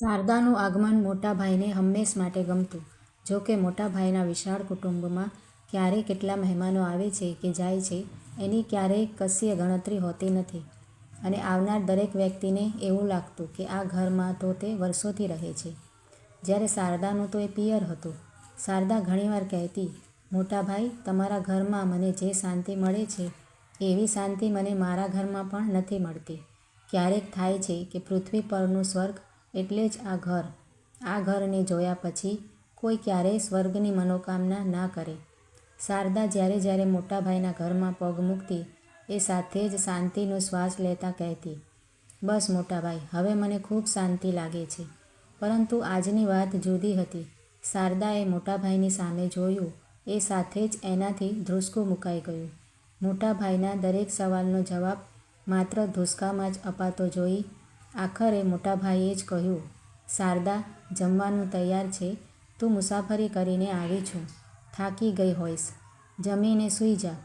શારદાનું આગમન મોટા ભાઈને હંમેશ માટે ગમતું. જો કે મોટા ભાઈના વિશાળ કુટુંબમાં ક્યારે કેટલા મહેમાનો આવે છે કે જાય છે એની ક્યારેય કશીય ગણતરી હોતી નથી અને આવનાર દરેક વ્યક્તિને એવું લાગતું કે આ ઘરમાં તો તે વર્ષોથી રહે છે. જ્યારે શારદાનું તો એ પિયર હતું. શારદા ઘણીવાર કહેતી, મોટા ભાઈ, તમારા ઘરમાં મને જે શાંતિ મળે છે એવી શાંતિ મને મારા ઘરમાં પણ નથી મળતી. ક્યારેક થાય છે કે પૃથ્વી પરનું સ્વર્ગ એટલે જ આ ઘર. આ ઘરને જોયા પછી કોઈ ક્યારેય સ્વર્ગની મનોકામના ના કરે. શારદા જ્યારે જ્યારે મોટા ભાઈના ઘરમાં પગ મૂકતી એ સાથે જ શાંતિનો શ્વાસ લેતા કહેતી, બસ મોટા ભાઈ, હવે મને ખૂબ શાંતિ લાગે છે. પરંતુ આજની વાત જુદી હતી. શારદાએ મોટા ભાઈની સામે જોયું એ સાથે જ એનાથી ધ્રુસકું મુકાઈ ગયું. મોટા ભાઈના દરેક સવાલનો જવાબ માત્ર ધુસકામાં જ અપાતો જોઈ આખરે મોટા ભાઈએ જ કહ્યું, શારદા, જમવાનું તૈયાર છે. તું મુસાફરી કરીને આવી છું, થાકી ગઈ હોઈશ. જમીને સૂઈ જા.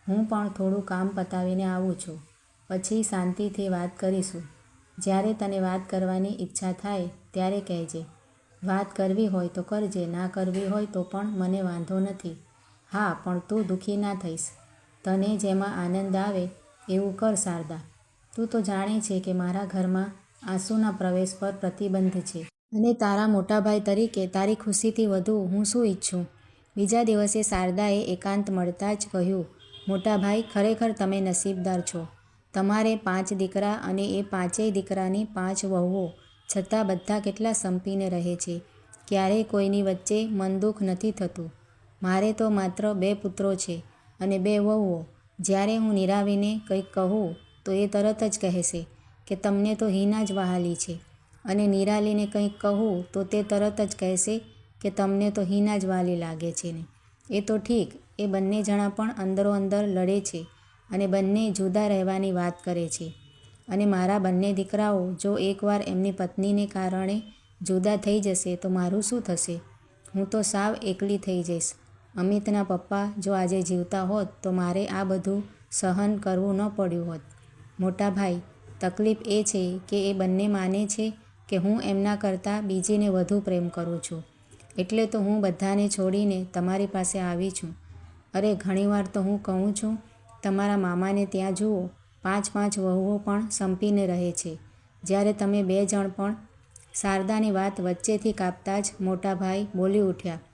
હું પણ થોડું કામ પતાવીને આવું છું. પછી શાંતિથી વાત કરીશું. જ્યારે તને વાત કરવાની ઈચ્છા થાય ત્યારે કહેજે. વાત કરવી હોય તો કરજે, ના કરવી હોય તો પણ મને વાંધો નથી. હા, પણ તું દુઃખી ના થઈશ. તને જેમાં આનંદ આવે એવું કર શારદા. તું તો જાણે છે કે મારા ઘરમાં આંસુના પ્રવેશ પર પ્રતિબંધ છે. અને તારા મોટા ભાઈ તરીકે તારી ખુશીથી વધુ હું શું ઈચ્છું? બીજા દિવસે શારદાએ એકાંત મળતાં જ કહ્યું, મોટા ભાઈ, ખરેખર તમે નસીબદાર છો. તમારે 5 દીકરા અને એ 5 દીકરાની 5 વહુઓ, છતાં બધા કેટલા સંપીને રહે છે. ક્યારેય કોઈની વચ્ચે મનદુખ નથી થતું. મારે તો માત્ર 2 પુત્રો છે અને 2 વહુઓ. જ્યારે હું નિરાવીને કંઈક કહું તો એ તરત જ કહેશે કે તમને તો હિના જ વહાલી છે, અને નિરાલીને કંઈક કહું તો તે તરત જ કહેશે કે તમને તો હિના જ વહાલી લાગે છે ને. એ તો ઠીક, એ બંને જણા પણ અંદરોઅંદર લડે છે અને બંને જુદા રહેવાની વાત કરે છે. અને મારા બંને દીકરાઓ જો એકવાર એમની પત્નીને કારણે જુદા થઈ જશે તો મારું શું થશે? હું તો સાવ એકલી થઈ જઈશ. અમિતના પપ્પા જો આજે જીવતા હોત તો મારે આ બધું સહન કરવું ન પડ્યું હોત. મોટા ભાઈ, તકલીફ એ છે કે એ બંને માને છે કે હું એમના કરતાં બીજીને વધુ પ્રેમ કરું છું. એટલે તો હું બધાને છોડીને તમારી પાસે આવી છું. અરે, ઘણીવાર તો હું કહું છું, તમારા મામાને ત્યાં જુઓ, 5 વહુઓ પણ સંપીને રહે છે, જ્યારે તમે 2 જણ પણ. શારદાની વાત વચ્ચેથી કાપતા જ મોટા ભાઈ બોલી ઉઠ્યા,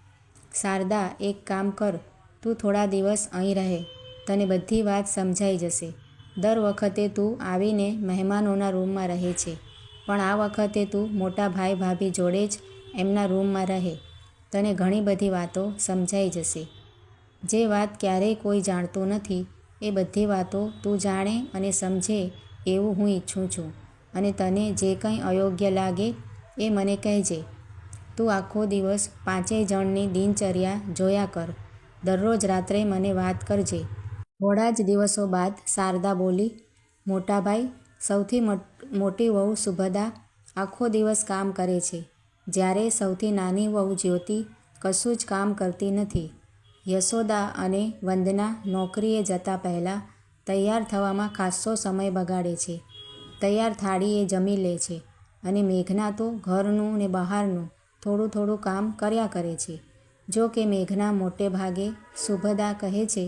શારદા, એક કામ કર, તું થોડા દિવસ અહીં રહે. તને બધી વાત સમજાઈ જશે. દર વખતે તું આવીને મહેમાનોના રૂમમાં રહે છે, પણ આ વખતે તું મોટા ભાઈ ભાભી જોડે જ એમના રૂમમાં રહે. તને ઘણી બધી વાતો સમજાઈ જશે. જે વાત ક્યારેય કોઈ જાણતું નથી એ બધી વાતો તું જાણે અને સમજે એવું હું ઈચ્છું છું. અને તને જે કંઈ અયોગ્ય લાગે એ મને કહેજે. તું આખો દિવસ 5 જણની દિનચર્યા જોયા કર. દરરોજ રાત્રે મને વાત કરજે. થોડા જ દિવસો બાદ શારદા બોલી, મોટા ભાઈ, સૌથી મોટી વહુ શુભદા આખો દિવસ કામ કરે છે, જ્યારે સૌથી નાની વહુ જ્યોતિ કશું જ કામ કરતી નથી. યશોદા અને વંદના નોકરીએ જતા પહેલાં તૈયાર થવામાં ખાસ્સો સમય બગાડે છે. તૈયાર થાળીએ જમી લે છે. અને મેઘના તો ઘરનું ને બહારનું થોડું થોડું કામ કર્યા કરે છે. જો કે મેઘના મોટે ભાગે શુભદા કહે છે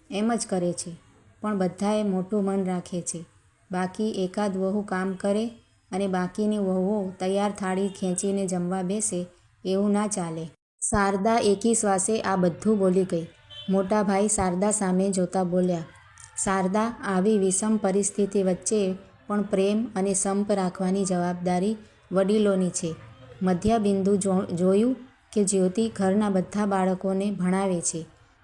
એમ જ કરે છે, પણ બધાએ મોટું મન રાખે છે. બાકી એકાદ વહુ કામ કરે અને બાકીની વહુઓ તૈયાર થાળી ખેંચીને જમવા બેસે એવું ના ચાલે. શારદા એકી શ્વાસે આ બધું બોલી ગઈ. મોટા ભાઈ શારદા સામે જોતા બોલ્યા, શારદા, આવી વિષમ પરિસ્થિતિ વચ્ચે પણ પ્રેમ અને સંપ રાખવાની જવાબદારી વડીલોની છે. મધ્યબિંદુ જોયું કે જ્યોતિ ઘરના બધા બાળકોને ભણાવે છે.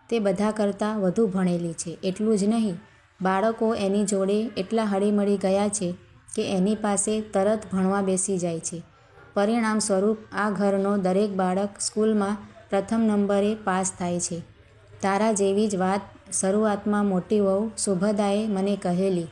તે બધા કરતાં વધુ ભણેલી છે. એટલું જ નહીં, બાળકો એની જોડે એટલા હળીમળી ગયા છે કે એની પાસે તરત ભણવા બેસી જાય છે. પરિણામ સ્વરૂપ આ ઘરનો દરેક બાળક સ્કૂલમાં પ્રથમ નંબરે પાસ થાય છે. તારા જેવી જ વાત શરૂઆતમાં મોટી વહુ શુભદાએ મને કહેલી.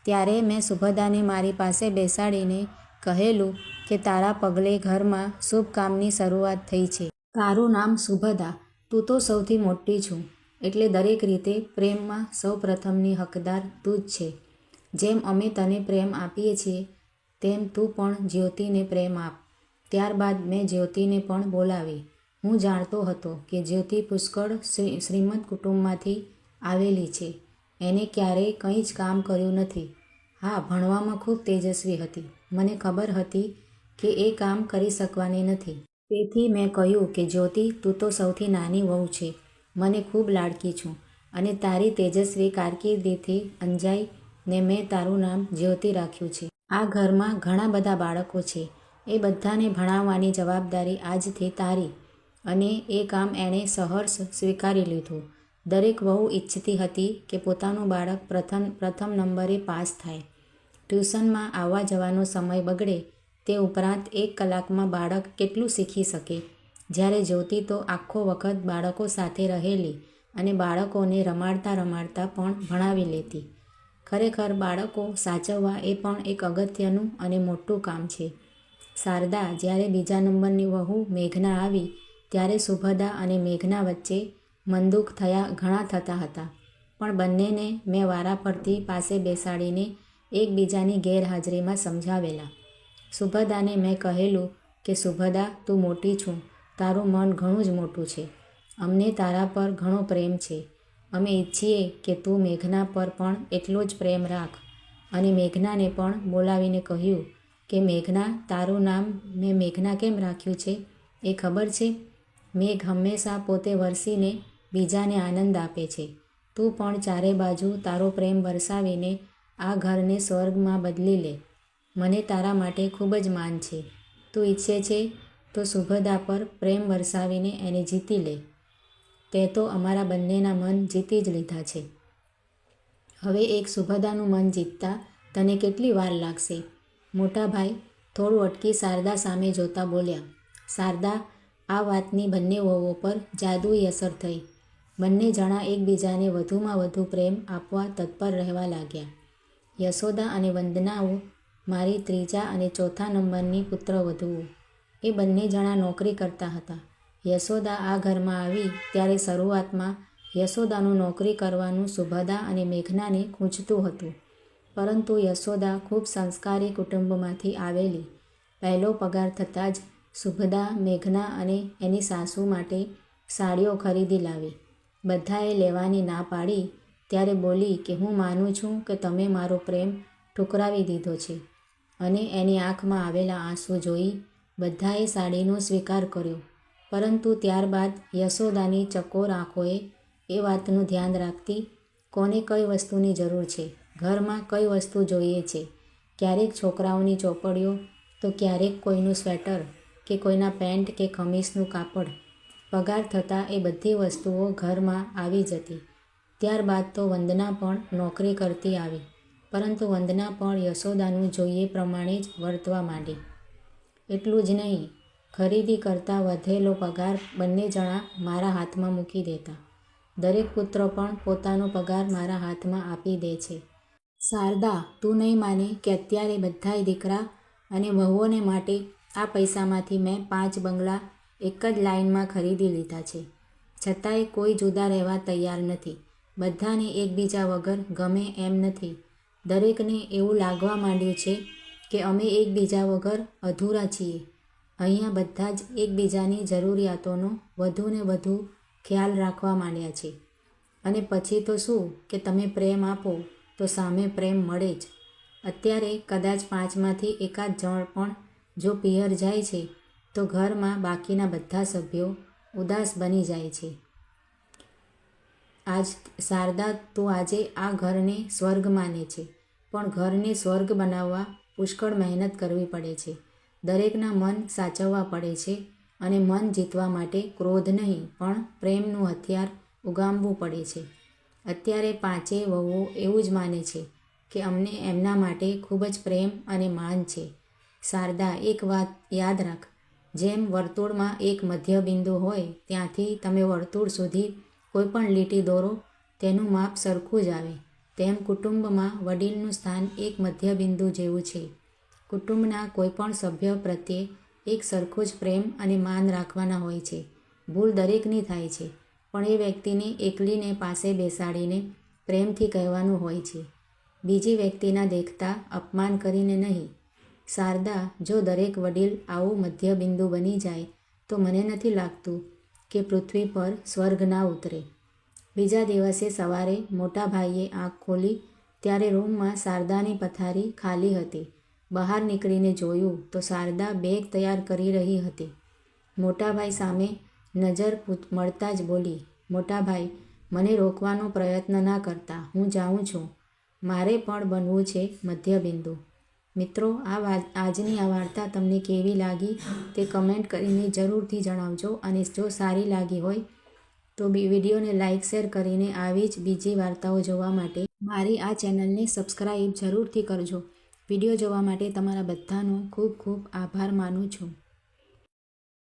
ત્યારે મેં શુભદાને મારી પાસે બેસાડીને કહેલું કે તારા પગલે ઘરમાં શુભ કામની શરૂઆત થઈ છે. તારું નામ શુભદા. તું તો સૌથી મોટી છું, એટલે દરેક રીતે પ્રેમમાં સૌ પ્રથમની હકદાર તું જ છે. જેમ અમે તને પ્રેમ આપીએ છીએ તેમ તું પણ જ્યોતિને પ્રેમ આપ. ત્યારબાદ મેં જ્યોતિને પણ બોલાવી. હું જાણતો હતો કે જ્યોતિ પુષ્કળ શ્રીમંત કુટુંબમાંથી આવેલી છે. એને ક્યારેય કંઈ જ કામ કર્યું નથી. હા, ભણવામાં ખૂબ તેજસ્વી હતી. મને ખબર હતી કે એ કામ કરી શકવાની નથી. તેથી મેં કહ્યું કે જ્યોતિ, તું તો સૌથી નાની વહુ છે. મને ખૂબ લાડકી છું અને તારી તેજસ્વી કારકિર્દીથી અંજાઈને મેં તારું નામ જ્યોતિ રાખ્યું છે. આ ઘરમાં ઘણા બધા બાળકો છે. એ બધાને ભણાવવાની જવાબદારી આજથી તારી. અને એ કામ એણે સહર્ષ સ્વીકારી લીધું. દરેક વહુ ઈચ્છતી હતી કે પોતાનું બાળક પ્રથમ નંબરે પાસ થાય. ટ્યુશનમાં આવવા જવાનો સમય બગડે તે ઉપરાંત 1 કલાકમાં બાળક કેટલું શીખી શકે, જ્યારે જ્યોતિ તો આખો વખત બાળકો સાથે રહેલી અને બાળકોને રમાડતા રમાડતા પણ ભણાવી લેતી. ખરેખર બાળકો સાચવવા એ પણ એક અગત્યનું અને મોટું કામ છે. શારદા, જ્યારે બીજા નંબરની વહુ મેઘના આવી ત્યારે સુભદા અને મેઘના વચ્ચે મનદુખ ઘણા થતા હતા. પણ બંનેને મેં વારાફરતી પાસે બેસાડીને એકબીજાની ગેરહાજરીમાં સમજાવેલા. સુભદાને મેં કહેલું કે સુભદા, તું મોટી છું, તારું મન ઘણું જ મોટું છે. અમને તારા પર ઘણો પ્રેમ છે. અમે ઈચ્છીએ કે તું મેઘના પર પણ એટલો જ પ્રેમ રાખ. અને મેઘનાને પણ બોલાવીને કહ્યું કે મેઘના, તારું નામ મેં મેઘના કેમ રાખ્યું છે એ ખબર છે? મેઘ હંમેશા પોતે વરસીને બીજાને આનંદ આપે છે. તું પણ ચારે બાજુ તારો પ્રેમ વરસાવીને આ ઘરને સ્વર્ગમાં બદલી લે. મને તારા માટે ખૂબ જ માન છે. તું ઈચ્છે છે તો સુભદા પર પ્રેમ વરસાવીને એને જીતી લે. તે તો અમારા બંનેના મન જીતી જ લીધા છે. હવે એક સુભદાનું મન જીતતા તને કેટલી વાર લાગશે? મોટા ભાઈ થોડું અટકી શારદા સામે જોતા બોલ્યા. શારદા, આ વાતની બંને વહુઓ પર જાદુઈ અસર થઈ. બંને જણા એકબીજાને વધુમાં વધુ પ્રેમ આપવા તત્પર રહેવા લાગ્યા. યશોદા અને વંદનાઓ મારી 3જા અને 4થા નંબરની પુત્રવધૂઓ. એ બંને જણા નોકરી કરતા હતા. યશોદા આ ઘરમાં આવી ત્યારે શરૂઆતમાં યશોદાનું નોકરી કરવાનું સુભદા અને મેઘનાને ખૂંચતું હતું. પરંતુ યશોદા ખૂબ સંસ્કારી કુટુંબમાંથી આવેલી. પહેલો પગાર થતાં જ સુભદા મેઘના અને એની સાસુ માટે સાડીઓ ખરીદી લાવી. બધાએ લેવાની ના પાડી ત્યારે બોલી કે હું માનું છું કે તમે મારો પ્રેમ ઠુકરાવી દીધો છે. અને એની આંખમાં આવેલા આંસુ જોઈ બધાએ સાડીનો સ્વીકાર કર્યો. પરંતુ ત્યારબાદ યશોદાની ચકોર આંખોએ એ વાતનું ધ્યાન રાખતી, કોને કઈ વસ્તુની જરૂર છે, ઘરમાં કઈ વસ્તુ જોઈએ છે, ક્યારેક છોકરાઓની ચોપડીઓ તો ક્યારેક કોઈનું સ્વેટર કે કોઈના પેન્ટ કે ખમીસનું કાપડ. પગાર થતાં એ બધી વસ્તુઓ ઘરમાં આવી જતી. ત્યારબાદ તો વંદના પણ નોકરી કરતી આવી. પરંતુ વંદના પણ યશોદાનું જોઈએ પ્રમાણે જ વર્તવા માંડી. એટલું જ નહીં, ખરીદી કરતાં વધેલો પગાર બંને જણા મારા હાથમાં મૂકી દેતા. દરેક પુત્ર પણ પોતાનો પગાર મારા હાથમાં આપી દે છે. શારદા, તું નહીં માને કે અત્યારે બધાય દીકરા અને વહુઓને માટે આ પૈસામાંથી મેં 5 બંગલા એક જ લાઇનમાં ખરીદી લીધા છે. છતાંય કોઈ જુદા રહેવા તૈયાર નથી. બધાને એકબીજા વગર ગમે એમ નથી. દરેકને એવું લાગવા માંડ્યું છે કે અમે એકબીજા વગર અધૂરા છીએ. અહીંયા બધા જ એકબીજાની જરૂરિયાતોનો વધુને વધુ ખ્યાલ રાખવા માંડ્યા છે. અને પછી તો શું કે તમે પ્રેમ આપો તો સામે પ્રેમ મળે જ. અત્યારે કદાચ 5માંથી એકાદ જણ પણ જો પિયર જાય છે તો ઘરમાં બાકીના બધા સભ્યો ઉદાસ બની જાય છે. શારદા, તું આજે આ ઘરને સ્વર્ગ માને છે, પણ ઘરને સ્વર્ગ બનાવવા પુષ્કળ મહેનત કરવી પડે છે. દરેકના મન સાચવવા પડે છે અને મન જીતવા માટે ક્રોધ નહીં પણ પ્રેમનું હથિયાર ઉગામવું પડે છે. અત્યારે 5 વહુઓ એવું જ માને છે કે અમને એમના માટે ખૂબ જ પ્રેમ અને માન છે. શારદા, એક વાત યાદ રાખ, જેમ વર્તુળમાં એક મધ્ય બિંદુ હોય ત્યાંથી તમે વર્તુળ સુધી કોઈ પણ લીટી દોરો તેનું માપ સરખું જ આવે, તેમ કુટુંબમાં વડીલનું સ્થાન એક મધ્ય બિંદુ જેવું છે. કુટુંબના કોઈ પણ સભ્ય પ્રત્યે એક સરખું જ પ્રેમ અને માન રાખવાના હોય છે. ભૂલ દરેકની થાય છે, પણ એ વ્યક્તિને એકલીને પાસે બેસાડીને પ્રેમથી કહેવાનું હોય છે. બીજી વ્યક્તિના દેખતા અપમાન કરીને નહીં. શારદા, જો દરેક વડીલ આવું મધ્યબિંદુ બની જાય તો મને નથી લાગતું કે પૃથ્વી પર સ્વર્ગ ના ઉતરે. બીજા દિવસે સવારે મોટા ભાઈએ આંખ ખોલી ત્યારે રૂમમાં શારદાની પથારી ખાલી હતી. બહાર નીકળીને જોયું તો શારદા બેગ તૈયાર કરી રહી હતી. મોટાભાઈ સામે નજર મળતા જ બોલી, મોટાભાઈ, મને રોકવાનો પ્રયત્ન ના કરતા, હું જાઉં છું. મારે પણ બનવું છે મધ્યબિંદુ. મિત્રો, આજની આ વાર્તા તમને કેવી લાગી તે કમેન્ટ કરીને જરૂરથી જણાવજો. અને જો સારી લાગી હોય તો વિડીયોને લાઇક શેર કરીને આવી જ બીજી વાર્તાઓ જોવા માટે મારી આ ચેનલને સબસ્ક્રાઈબ જરૂરથી કરજો. વિડીયો જોવા માટે તમારા બધાનો ખૂબ ખૂબ આભાર માનું છું.